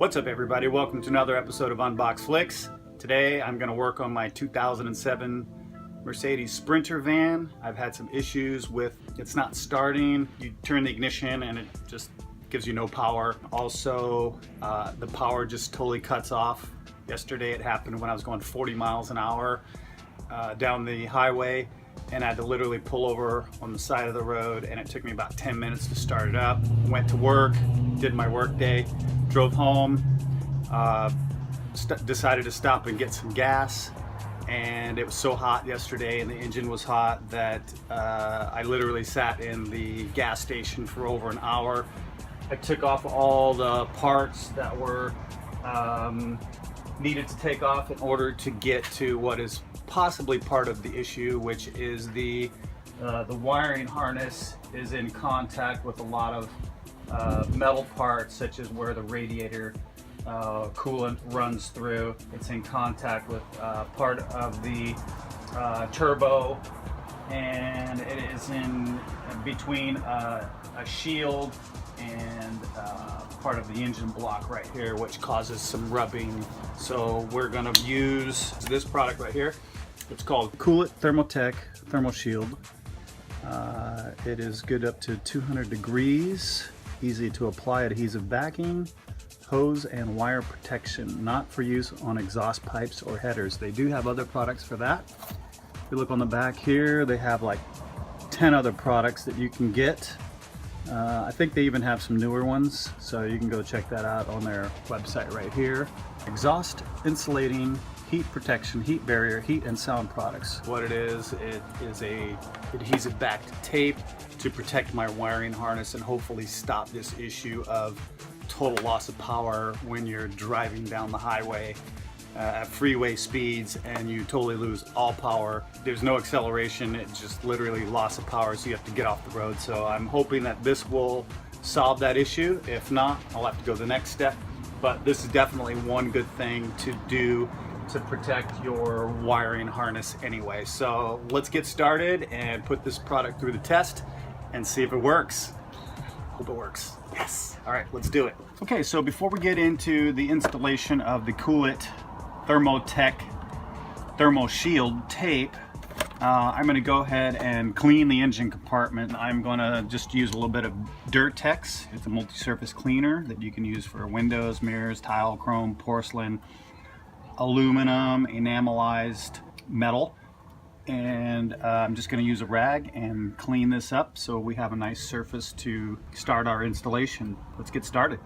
What's up everybody, welcome to another episode of Unbox Flix. Today I'm going to work on my 2007 Mercedes Sprinter van. I've had some issues with it's not starting. You turn the ignition and it just gives you no power. Also, the power just totally cuts off. Yesterday it happened when I was going 40 miles an hour down the highway, and I had to literally pull over on the side of the road, and it took me about 10 minutes to start it up. Went to work, did my work day, drove home, decided to stop and get some gas, and it was so hot yesterday and the engine was hot that I literally sat in the gas station for over an hour. I took off all the parts that were needed to take off in order to get to what is possibly part of the issue, which is the wiring harness is in contact with a lot of metal parts, such as where the radiator coolant runs through. It's in contact with part of the turbo, and it is in between a shield and part of the engine block right here, which causes some rubbing. So we're going to use this product right here. It's called Cool It Thermo Shield. It is good up to 200 degrees, easy to apply adhesive backing, hose and wire protection, not for use on exhaust pipes or headers. They do have other products for that. If you look on the back here, they have like 10 other products that you can get. I think they even have some newer ones, so you can go check that out on their website right here. Exhaust insulating, heat protection, heat barrier, heat and sound products. What it is a adhesive backed tape to protect my wiring harness and hopefully stop this issue of total loss of power when you're driving down the highway at freeway speeds and you totally lose all power. There's no acceleration, it's just literally loss of power, so you have to get off the road. So I'm hoping that this will solve that issue. If not, I'll have to go the next step. But this is definitely one good thing to do to protect your wiring harness anyway. So let's get started and put this product through the test and see if it works. Hope it works. Yes. All right, let's do it. Okay, so before we get into the installation of the Cool It Thermo Shield tape, I'm going to go ahead and clean the engine compartment. I'm going to just use a little bit of Dirt-Tex. It's a multi-surface cleaner that you can use for windows, mirrors, tile, chrome, porcelain, aluminum, enamelized metal. And I'm just going to use a rag and clean this up so we have a nice surface to start our installation. Let's get started.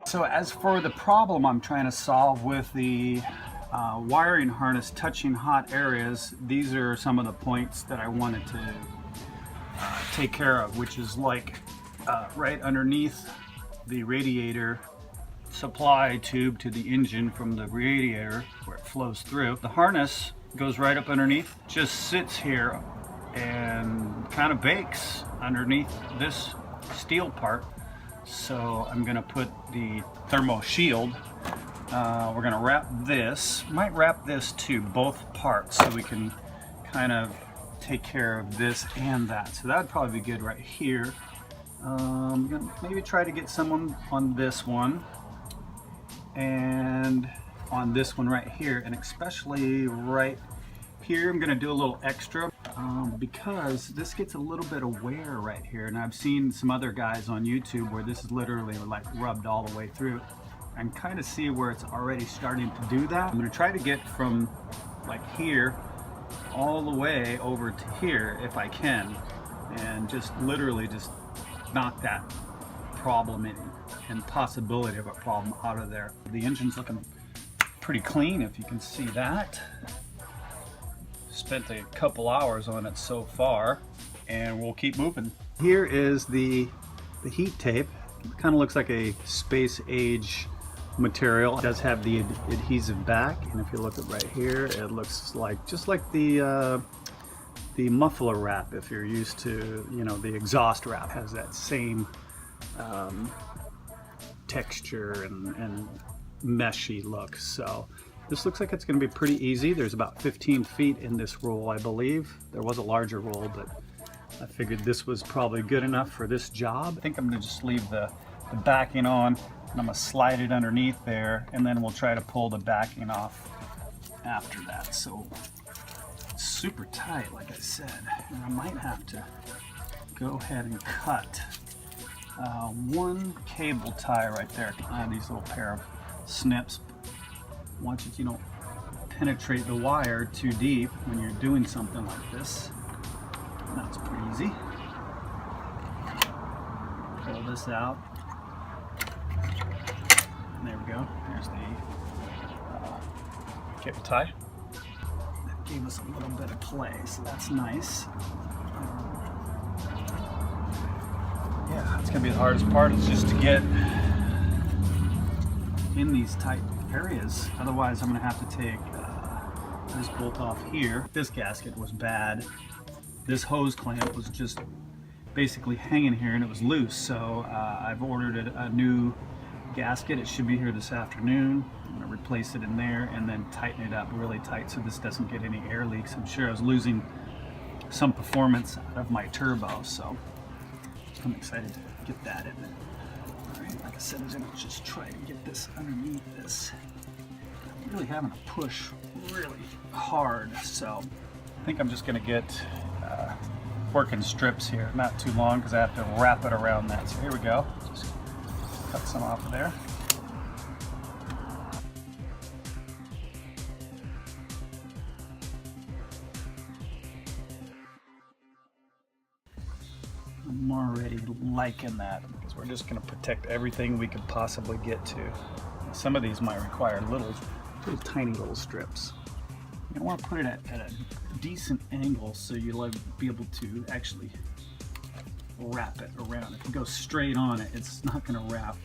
So as for the problem I'm trying to solve with the wiring harness touching hot areas, these are some of the points that I wanted to take care of, which is like right underneath the radiator supply tube to the engine from the radiator where it flows through. The harness goes right up underneath, just sits here and kind of bakes underneath this steel part. So I'm gonna put the Thermo Shield, we're gonna wrap this, might wrap this to both parts so we can kind of take care of this and that. So that would probably be good right here. I'm gonna maybe try to get someone on this one and on this one right here, and especially right here I'm gonna do a little extra because this gets a little bit of wear right here, and I've seen some other guys on YouTube where this is literally like rubbed all the way through. I can kind of see where it's already starting to do that. I'm gonna try to get from like here all the way over to here if I can, and just literally just knock that problem and possibility of a problem out of there. The engine's looking pretty clean, if you can see that. Spent a couple hours on it so far, and we'll keep moving. Here is the heat tape. It kind of looks like a space age material. It does have the adhesive back, and if you look at right here, it looks like just like the muffler wrap. If you're used to, you know, the exhaust wrap has that same texture and meshy look. So This looks like it's going to be pretty easy. There's about 15 feet in this roll, I believe. There was a larger roll, but I figured this was probably good enough for this job. I think I'm going to just leave the backing on, and I'm going to slide it underneath there, and then we'll try to pull the backing off after that. So it's super tight, like I said, and I might have to go ahead and cut one cable tie right there. I have these little pair of snips. Watch it, you don't penetrate the wire too deep when you're doing something like this. That's pretty easy. Pull this out. And there we go. There's the cable tie. That gave us a little bit of play, so that's nice. Yeah, that's gonna be the hardest part, is just to get in these tight areas. Otherwise, I'm gonna have to take this bolt off here. This gasket was bad. This hose clamp was just basically hanging here and it was loose. So I've ordered a new gasket. It should be here this afternoon. I'm gonna replace it in there and then tighten it up really tight so this doesn't get any air leaks. I'm sure I was losing some performance out of my turbo, so I'm excited to get that in there. All right, like I said, I'm gonna just try to get this underneath this. I'm really having to push really hard, so I think I'm just gonna get working strips here, not too long because I have to wrap it around that. So here we go. Just cut some off of there. I'm already liking that because we're just going to protect everything we could possibly get to. Some of these might require little tiny little strips. You want to put it at a decent angle so you'll be able to actually wrap it around. If you go straight on it, it's not going to wrap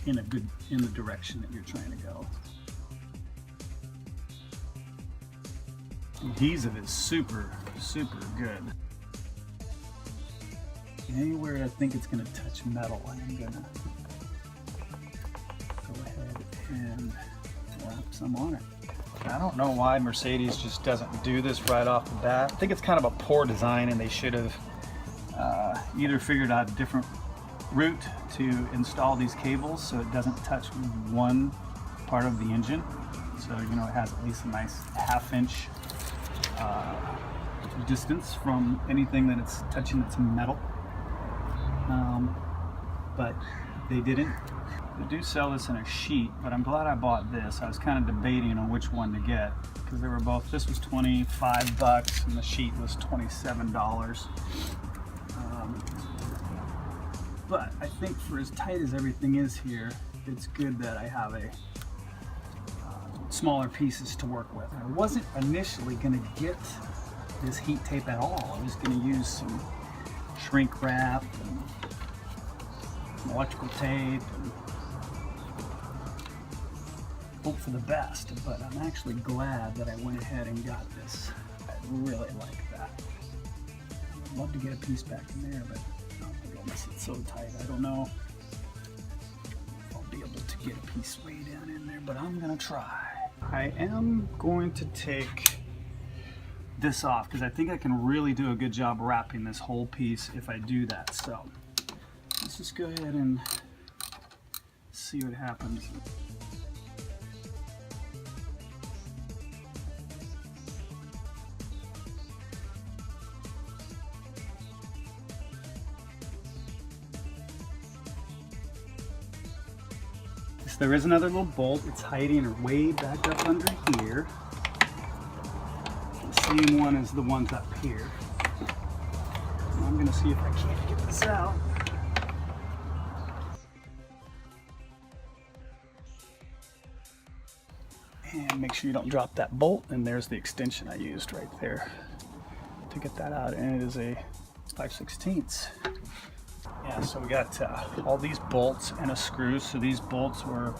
in the direction that you're trying to go. Adhesive is super good. Anywhere I think it's going to touch metal, I'm going to go ahead and wrap some on it. I don't know why Mercedes just doesn't do this right off the bat. I think it's kind of a poor design, and they should have either figured out a different route to install these cables so it doesn't touch one part of the engine. So, you know, it has at least a nice half-inch distance from anything that it's touching that's metal. But they didn't. They do sell this in a sheet, but I'm glad I bought this. I was kind of debating on which one to get because they were both, this was 25 bucks and the sheet was $27. But I think for as tight as everything is here, it's good that I have a smaller pieces to work with. I wasn't initially going to get this heat tape at all. I was going to use some shrink wrap and electrical tape and hope for the best, but I'm actually glad that I went ahead and got this. I really like that. I'd love to get a piece back in there, but oh my goodness, it's so tight. I don't know if I'll be able to get a piece way down in there, but I'm gonna try. I am going to take this off because I think I can really do a good job wrapping this whole piece if I do that. So let's just go ahead and see what happens. There is another little bolt. It's hiding way back up under here. The same one as the ones up here. I'm going to see if I can't get this out. And make sure you don't drop that bolt. And there's the extension I used right there to get that out. And it is a 5/16. Yeah, so we got all these bolts and a screw. So these bolts were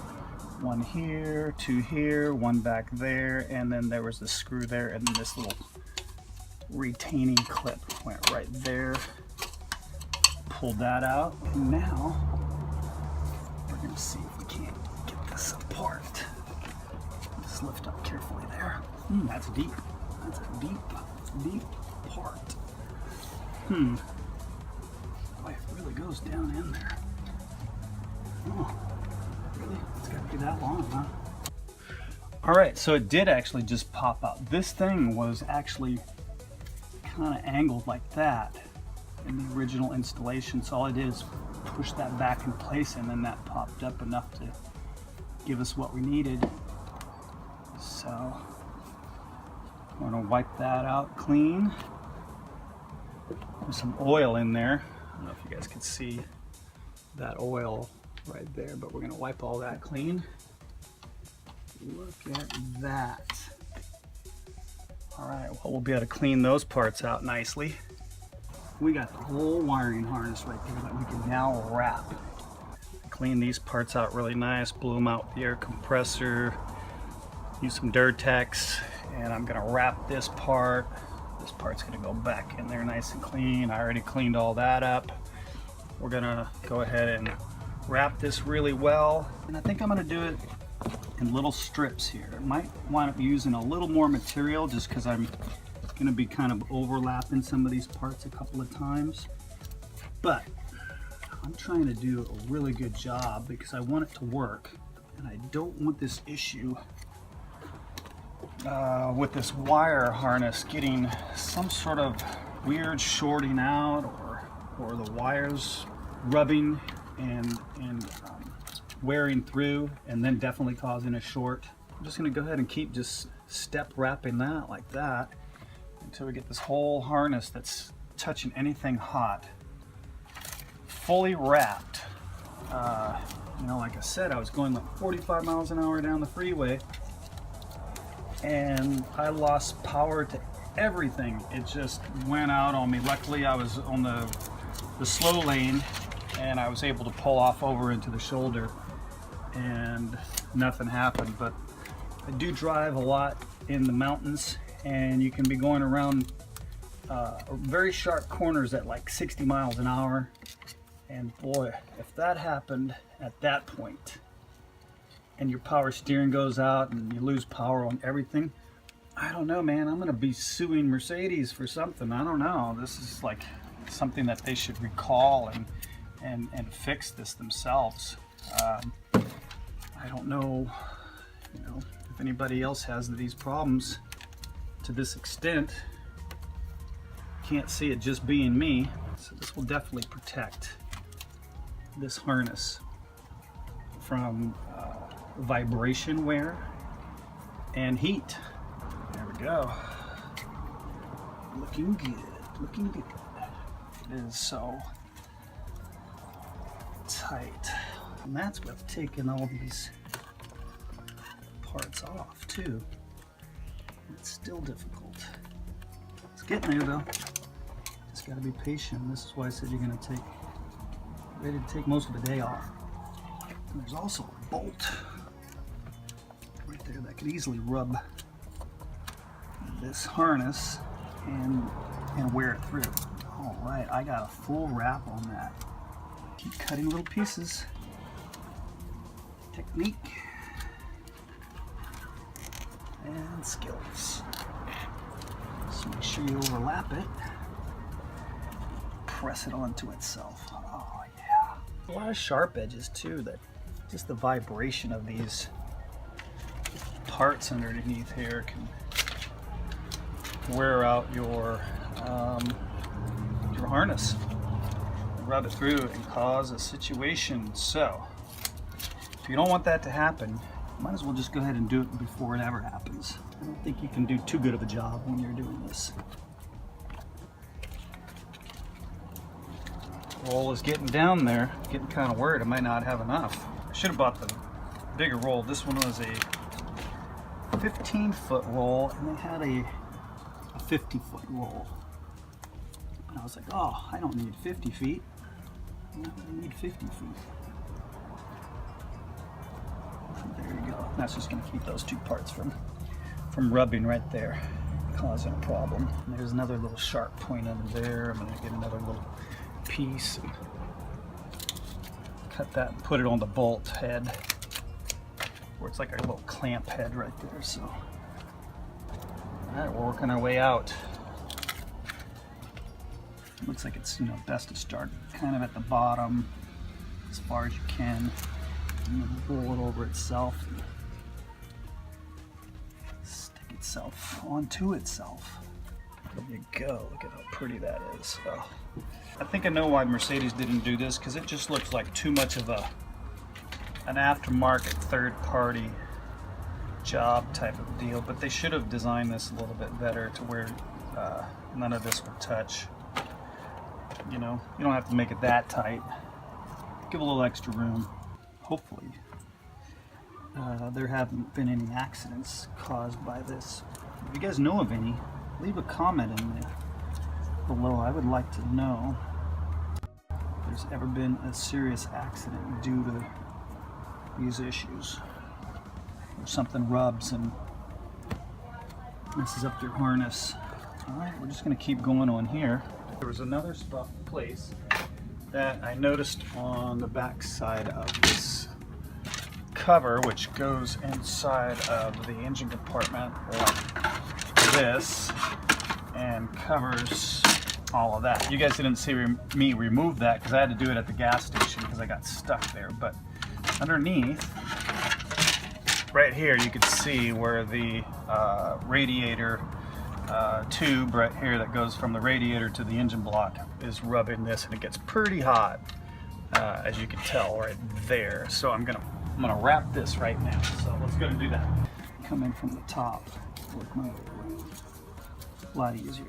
one here, two here, one back there, and then there was the screw there, and then this little retaining clip went right there. Pulled that out, and now we're gonna see if we can't get this apart. Let's lift up carefully there. That's deep. That's a deep part. Boy, it really goes down in there. Oh, really? It's got to be that long, huh? All right, so it did actually just pop out. This thing was actually kind of angled like that in the original installation. So all I did is push that back in place, and then that popped up enough to give us what we needed. So I'm gonna wipe that out clean. There's some oil in there. I don't know if you guys can see that oil right there, but we're gonna wipe all that clean. Look at that. All right, well, we'll be able to clean those parts out nicely. We got the whole wiring harness right there that we can now wrap. Clean these parts out really nice, blew them out with the air compressor, use some Durtex, and I'm gonna wrap this part. This part's gonna go back in there nice and clean. I already cleaned all that up. We're gonna go ahead and wrap this really well. And I think I'm gonna do it in little strips here. I might wind up using a little more material just because I'm gonna be kind of overlapping some of these parts a couple of times. But I'm trying to do a really good job because I want it to work, and I don't want this issue with this wire harness getting some sort of weird shorting out, or the wires rubbing and wearing through, and then definitely causing a short. I'm just going to go ahead and keep just step wrapping that like that until we get this whole harness that's touching anything hot fully wrapped. You know, like I said, I was going like 45 miles an hour down the freeway, and I lost power to everything. It just went out on me. Luckily, I was on the slow lane, and I was able to pull off over into the shoulder, and nothing happened. But I do drive a lot in the mountains, and you can be going around very sharp corners at like 60 miles an hour. And boy, if that happened at that point, and your power steering goes out and you lose power on everything, I don't know, man. I'm gonna be suing Mercedes for something. I don't know. This is like something that they should recall and fix this themselves. I don't know, you know, if anybody else has these problems to this extent. Can't see it just being me. So this will definitely protect this harness from vibration wear and heat. There we go. Looking good, looking good. It is so tight. And that's with taking all these parts off too. It's still difficult. It's getting there though. Just gotta be patient. This is why I said you're gonna ready to take most of the day off. And there's also a bolt right there that could easily rub this harness and wear it through. All right, I got a full wrap on that. Keep cutting little pieces. Technique and skills. So make sure you overlap it. Press it onto itself. Oh yeah. A lot of sharp edges too, that just the vibration of these parts underneath here can wear out your harness, rub it through and cause a situation. So if you don't want that to happen, you might as well just go ahead and do it before it ever happens. I don't think you can do too good of a job when you're doing this. Roll is getting down there, getting kind of worried I might not have enough. I should have bought the bigger roll. This one was a 15-foot roll, and they had a 50-foot roll. And I was like, oh, I don't need 50 feet. I need 50 feet. There you go. That's just going to keep those two parts from rubbing right there, causing a problem. And there's another little sharp point under there. I'm going to get another little piece and cut that and put it on the bolt head. where it's like a little clamp head right there. So, all right, we're working our way out. Looks like it's, you know, best to start kind of at the bottom as far as you can, and then roll it over itself, and stick itself onto itself. There you go. Look at how pretty that is. Oh. I think I know why Mercedes didn't do this, because it just looks like too much of an aftermarket third-party job type of deal. But they should have designed this a little bit better to where none of this would touch. You know, you don't have to make it that tight. Give a little extra room. Hopefully, there haven't been any accidents caused by this. If you guys know of any, leave a comment in there below. I would like to know if there's ever been a serious accident due to these issues, or something rubs and messes up your harness. All right, we're just going to keep going on here. There was another place that I noticed on the back side of this cover, which goes inside of the engine compartment like this and covers all of that. You guys didn't see me remove that because I had to do it at the gas station because I got stuck there. But underneath, right here, you can see where the radiator tube right here that goes from the radiator to the engine block is rubbing this, and it gets pretty hot, as you can tell right there. So I'm gonna wrap this right now. So let's go and do that. Come in from the top, work my way around. A lot easier.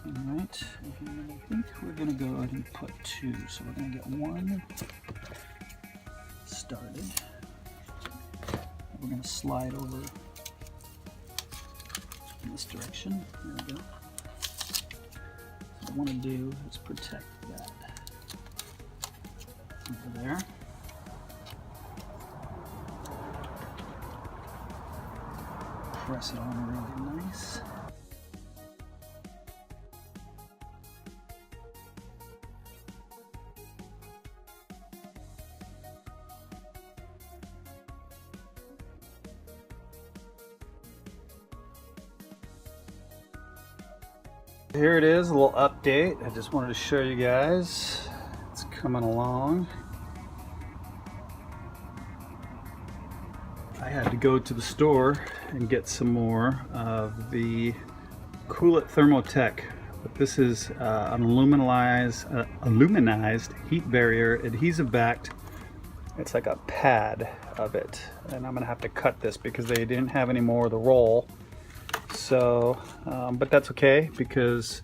All right, and I think we're gonna go ahead and put 2. So we're gonna get 1 started. We're gonna slide over in this direction. There we go. What I want to do is protect that over there. Press it on really nice. Here it is, a little update. I just wanted to show you guys. It's coming along. I had to go to the store and get some more of the Cool It Thermo Inc. But this is an aluminized heat barrier, adhesive backed. It's like a pad of it. And I'm gonna have to cut this because they didn't have any more of the roll. So, but that's okay because,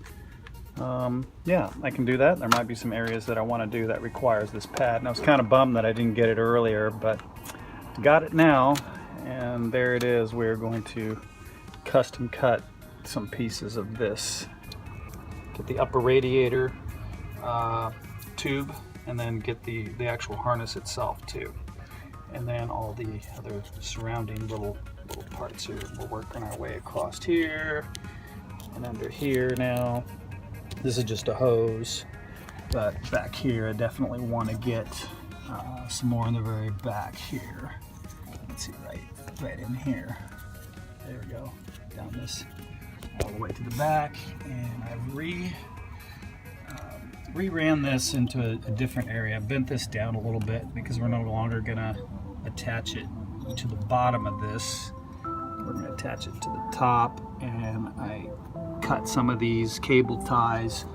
yeah, I can do that. There might be some areas that I want to do that requires this pad. And I was kind of bummed that I didn't get it earlier, but got it now. And there it is. We're going to custom cut some pieces of this. Get the upper radiator tube, and then get the actual harness itself too. And then all the other surrounding little parts here. We're working our way across here and under here now. This is just a hose, but back here I definitely want to get some more in the very back here. Let's see, right in here. There we go. Down this all the way to the back, and I re-ran this into a different area. I bent this down a little bit because we're no longer gonna attach it to the bottom of this. We're going to attach it to the top, and I cut some of these cable ties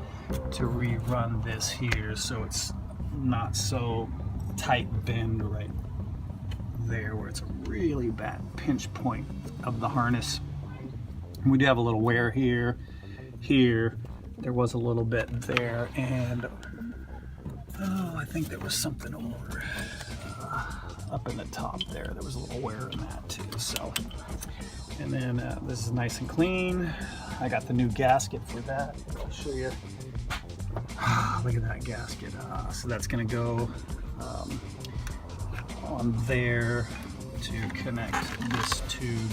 to rerun this here so it's not so tight bend right there where it's a really bad pinch point of the harness. We do have a little wear here. There was a little bit there, and I think there was something over up in the top there. There was a little wear in that too. So, and then this is nice and clean. I got the new gasket for that. I'll show you. Look at that gasket. So that's going to go on there to connect this tube,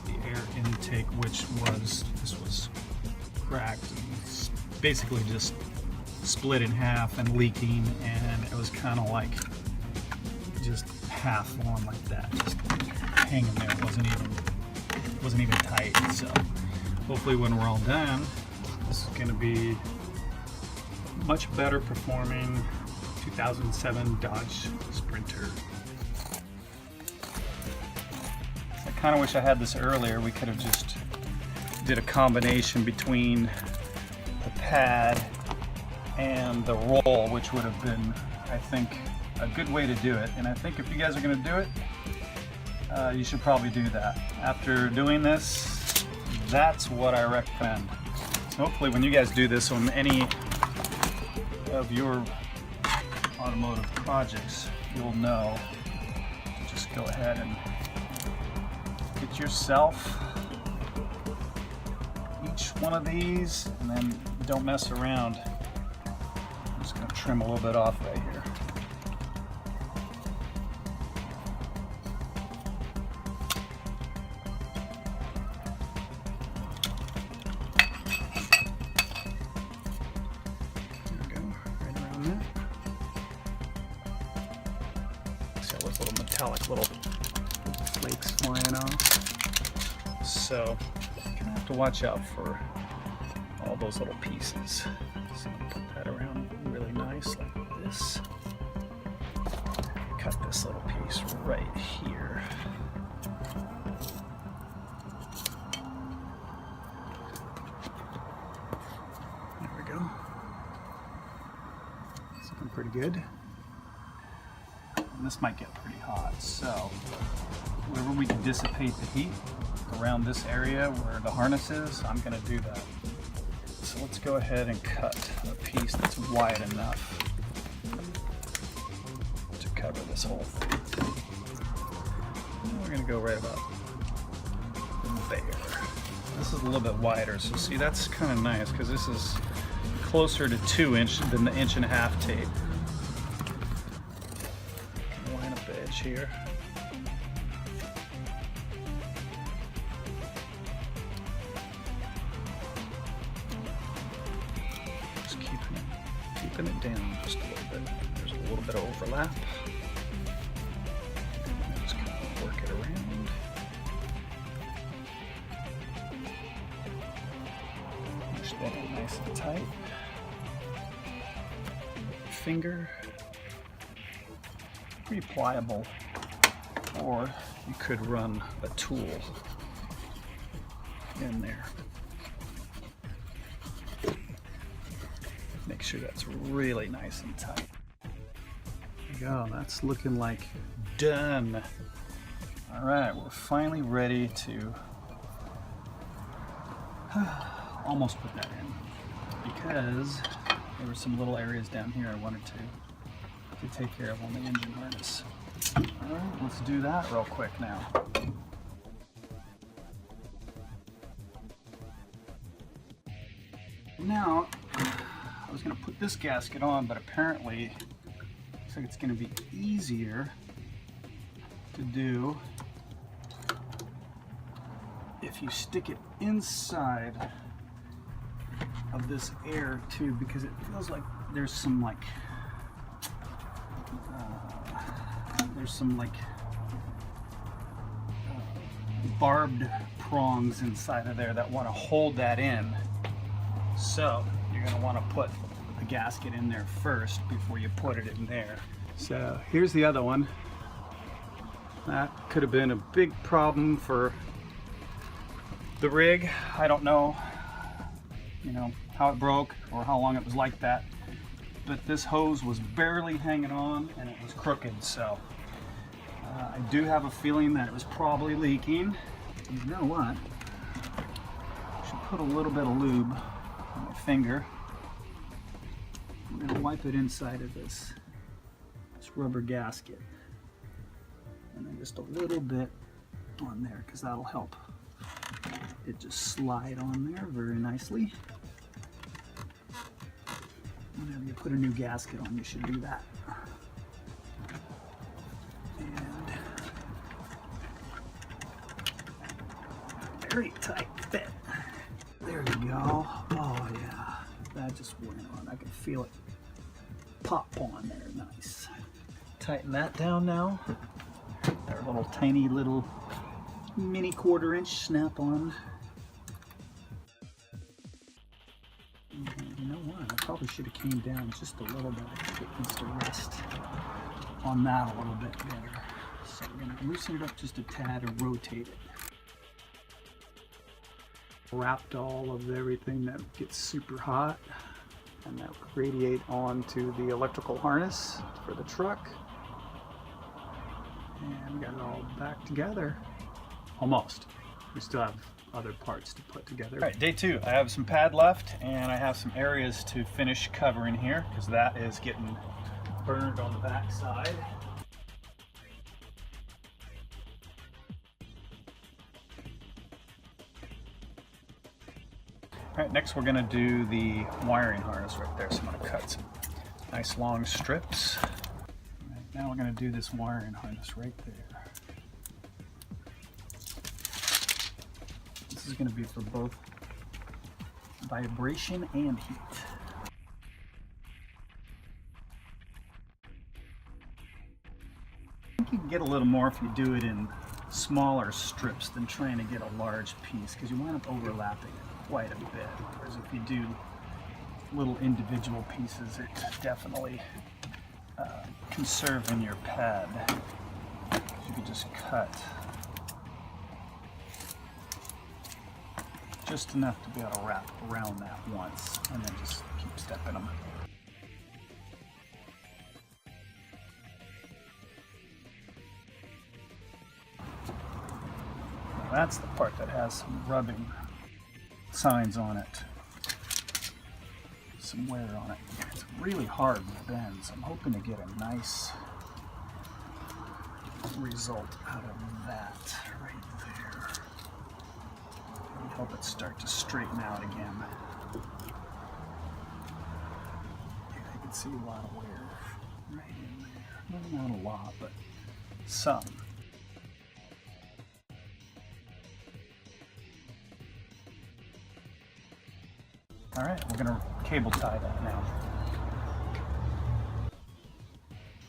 the air intake, this was cracked and basically just split in half and leaking, and it was kind of like just half on like that, just hanging there. It wasn't even tight. So hopefully when we're all done, this is going to be much better performing 2007 Dodge Sprinter. I kind of wish I had this earlier. We could have just did a combination between the pad and the roll, which would have been, I think, a good way to do it. And I think if you guys are going to do it, you should probably do that. After doing this, that's what I recommend. So hopefully when you guys do this on any of your automotive projects, you'll know to just go ahead and get yourself each one of these, and then don't mess around. I'm just going to trim a little bit off right here. There we go, right around there. See all those little metallic little flakes flying off. So have to watch out for all those little pieces. So put that around really nice like this. Cut this little piece right here. There we go. It's looking pretty good. And this might get pretty hot, so wherever we can dissipate the heat around this area where the harness is, I'm going to do that. So let's go ahead and cut a piece that's wide enough to cover this whole thing. And we're going to go right about there. This is a little bit wider, so see, that's kind of nice because this is closer to 2 inch than the 1.5 inch tape. Line up the edge here. Keeping it down just a little bit. There's a little bit of overlap. Just kind of work it around. Push that in nice and tight. Finger. Pretty pliable. Or you could run a tool in there. Make sure that's really nice and tight. There we go, that's looking like done. All right, we're finally ready to almost put that in, because there were some little areas down here I wanted to take care of on the engine harness. All right, let's do that real quick now. Now, I was going to put this gasket on, but apparently looks like it's going to be easier to do if you stick it inside of this air tube, because it feels like there's some barbed prongs inside of there that want to hold that in. So you're going to want to put the gasket in there first before you put it in there. So here's the other one. That could have been a big problem for the rig. I don't know, how it broke or how long it was like that, but this hose was barely hanging on and it was crooked. So I do have a feeling that it was probably leaking. You know what? I should put a little bit of lube on my finger. I'm going to wipe it inside of this rubber gasket, and then just a little bit on there, because that'll help it just slide on there very nicely. Whenever you put a new gasket on, you should do that. And very tight fit. There you go. Oh yeah, that just went on. I can feel it pop on there, nice. Tighten that down now. a little tiny little mini 1/4" snap-on. You know what? I probably should have came down just a little bit. I think it needs to rest on that a little bit better. So we're going to loosen it up just a tad and rotate it. Wrapped all of everything that gets super hot, and that will radiate onto the electrical harness for the truck. And we got it all back together. Almost. We still have other parts to put together. All right, day 2. I have some pad left, and I have some areas to finish covering here because that is getting burned on the back side. All right, next we're going to do the wiring harness right there. So I'm going to cut some nice long strips. All right, now we're going to do this wiring harness right there. This is going to be for both vibration and heat. I think you can get a little more if you do it in smaller strips than trying to get a large piece, because you wind up overlapping it quite a bit. Whereas if you do little individual pieces, it definitely conserve in your pad. You can just cut just enough to be able to wrap around that once, and then just keep stepping them. Now that's the part that has some rubbing signs on it, some wear on it. It's really hard to bend, so I'm hoping to get a nice result out of that right there. And help it start to straighten out again. Yeah, I can see a lot of wear right in there. Well, not a lot, but some. All right, we're gonna cable tie that now.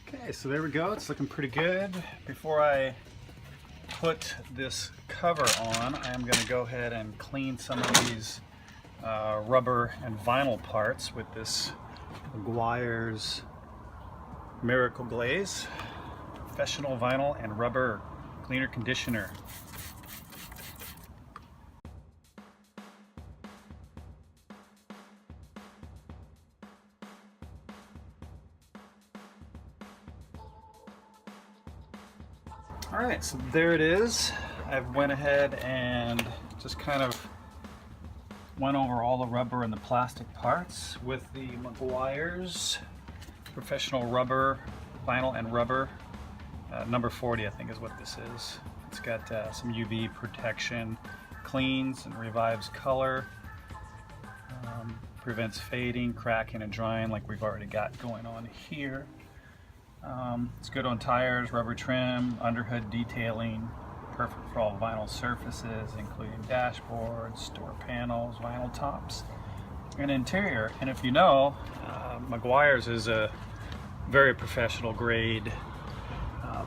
Okay, so there we go. It's looking pretty good. Before I put this cover on, I am gonna go ahead and clean some of these rubber and vinyl parts with this Meguiar's Miracle Glaze Professional Vinyl and Rubber Cleaner Conditioner. All right, so there it is. I've went ahead and just kind of went over all the rubber and the plastic parts with the Meguiar's Professional Rubber, Vinyl and Rubber. Number 40, I think is what this is. It's got some UV protection, cleans and revives color, prevents fading, cracking, and drying like we've already got going on here. It's good on tires, rubber trim, underhood detailing, perfect for all vinyl surfaces, including dashboards, door panels, vinyl tops, and interior. And if you know, Meguiar's is a very professional grade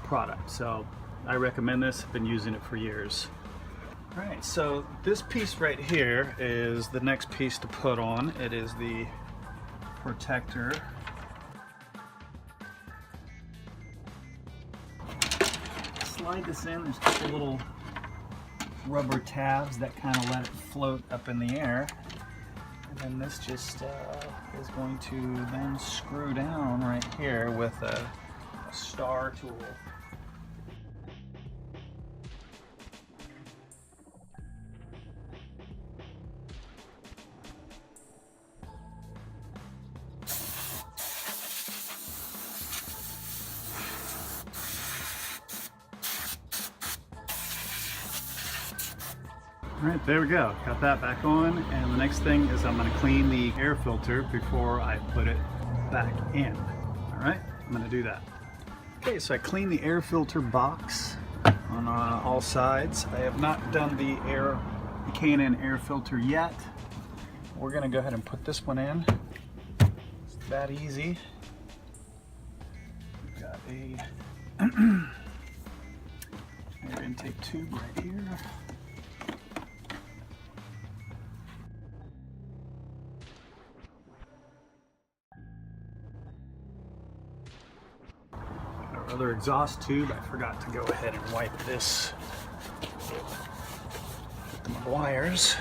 product, so I recommend this. I've been using it for years. All right, so this piece right here is the next piece to put on. It is the protector. Slide this in. There's just a little rubber tabs that kind of let it float up in the air, and then this just is going to then screw down right here with a star tool. All right, there we go. Got that back on, and the next thing is I'm going to clean the air filter before I put it back in. All right, I'm going to do that. Okay, so I cleaned the air filter box on all sides. I have not done the K&N air filter yet. We're going to go ahead and put this one in. It's that easy. We've got a intake tube right here. Our other exhaust tube, I forgot to go ahead and wipe this with the wires.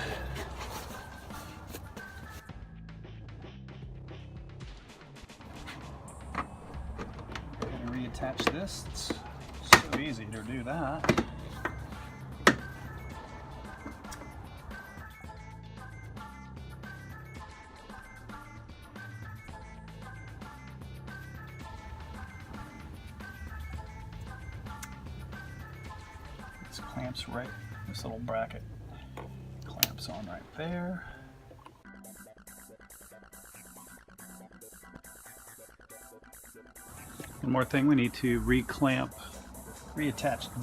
And reattach this. It's so easy to do that. This clamps right, this little bracket clamps on right there. One more thing, we need to reattach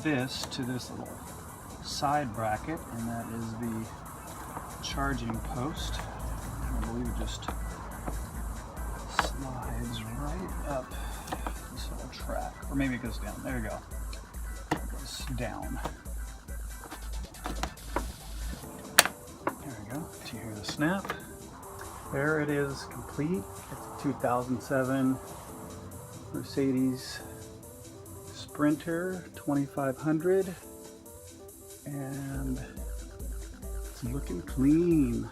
this to this little side bracket, and that is the charging post. I believe it just slides right up this little track, or maybe it goes down. There you go. It goes down. There we go. Do you hear the snap? There it is, complete. It's a 2007 Mercedes Sprinter 2500, and it's looking clean.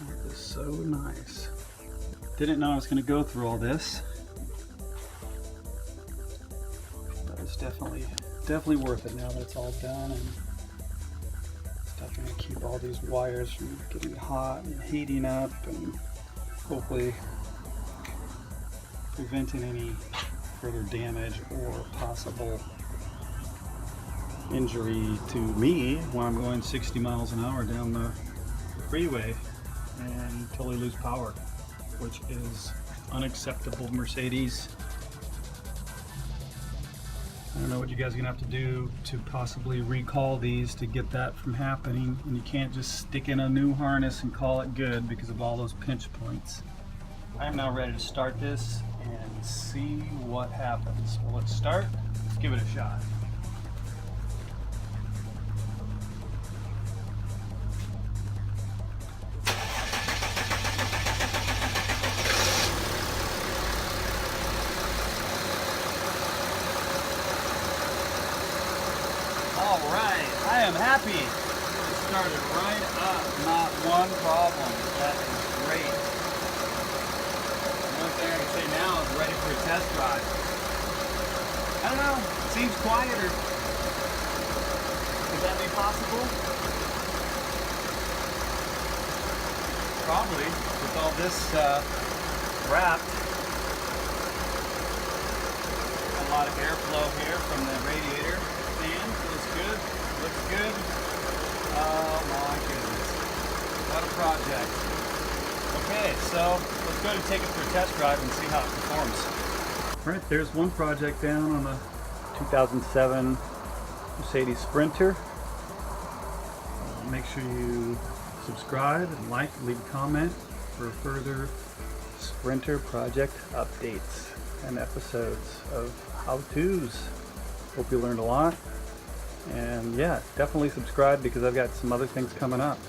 It is so nice. Didn't know I was going to go through all this, but it's definitely worth it now that it's all done, and it's definitely going to keep all these wires from getting hot and heating up, and hopefully preventing any further damage or possible injury to me when I'm going 60 miles an hour down the freeway and totally lose power, which is unacceptable, Mercedes. I don't know what you guys are gonna have to do to possibly recall these to get that from happening, and you can't just stick in a new harness and call it good because of all those pinch points. I'm now ready to start this and see what happens. Well, let's start. Let's give it a shot. All right, I am happy. It started right up, not one problem. That is great. The only thing I can say now is ready for a test drive. I don't know, it seems quieter. Could that be possible? Probably, with all this wrapped. A lot of airflow here from the radiator fan. Feels good, looks good. Oh my goodness, what a project. Okay, so let's go ahead and take it for a test drive and see how it performs. All right, there's one project down on the 2007 Mercedes Sprinter. Make sure you subscribe and like, leave a comment for further Sprinter project updates and episodes of how-tos. Hope you learned a lot. And yeah, definitely subscribe because I've got some other things coming up.